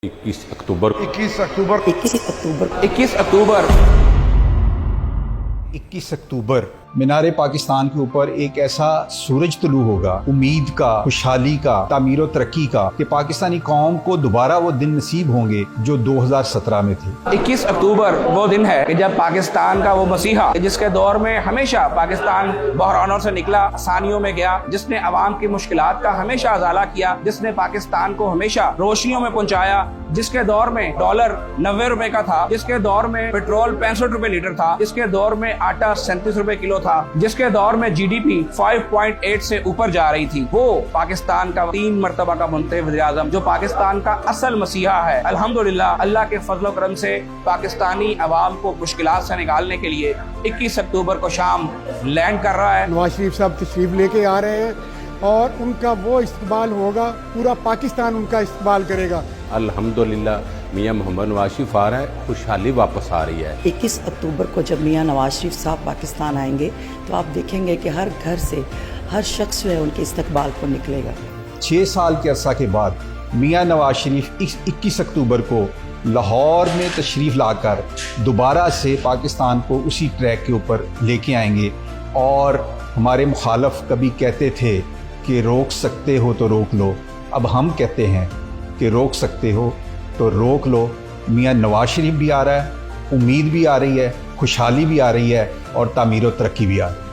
21 अक्टूबर 21 अक्टूबर 21 अक्टूबर मीनार पाकिस्तान के ऊपर एक ऐसा सूरज तुलू होगा, उम्मीद का, खुशहाली का, तामीर और तरक्की का, कि पाकिस्तानी कौम को दोबारा वो दिन नसीब होंगे जो 2017 में थे। 21 अक्टूबर वो दिन है कि जब पाकिस्तान का वो मसीहा, जिसके दौर में हमेशा पाकिस्तान बहरानों से निकला, आसानियों में गया, जिसने अवाम की मुश्किलात का हमेशा अजाला किया, जिसने पाकिस्तान को हमेशा रोशनियों में पहुंचाया, जिसके दौर में डॉलर 90 रुपए का था, जिसके दौर में पेट्रोल 65 रुपए लीटर था, जिसके दौर में आटा 37 रुपए किलो था, जिसके दौर में जीडीपी 5.8 से ऊपर जा रही थी, वो पाकिस्तान का 3 मरतबा का मुंतखब वज़ीर-ए-आज़म, जो पाकिस्तान का असल मसीहा है, अल्हम्दुलिल्लाह अल्लाह के फजल करम से पाकिस्तानी अवाम को मुश्किलात से निकालने के लिए 21 अक्टूबर को शाम लैंड कर रहा है। नवाज शरीफ साहब तशरीफ लेके आ रहे हैं और उनका वो इस्तकबाल होगा, पूरा पाकिस्तान उनका इस्तकबाल करेगा। अल्हम्दुलिल्लाह मियां मोहम्मद नवाज शरीफ आ रहा है, खुशहाली वापस आ रही है। 21 अक्टूबर को जब मियां नवाज शरीफ साहब पाकिस्तान आएंगे तो आप देखेंगे कि हर घर से हर शख्स जो है उनके इस्तकबाल को निकलेगा। 6 साल के अरसा के बाद मियां नवाज शरीफ 21 अक्टूबर को लाहौर में तशरीफ़ लाकर दोबारा से पाकिस्तान को उसी ट्रैक के ऊपर लेके आएंगे। और हमारे मुखालफ कभी कहते थे कि रोक सकते हो तो रोक लो, अब हम कहते हैं कि रोक सकते हो तो रोक लो। मियां नवाज शरीफ भी आ रहा है, उम्मीद भी आ रही है, खुशहाली भी आ रही है और तामीर और तरक्की भी आ रही है।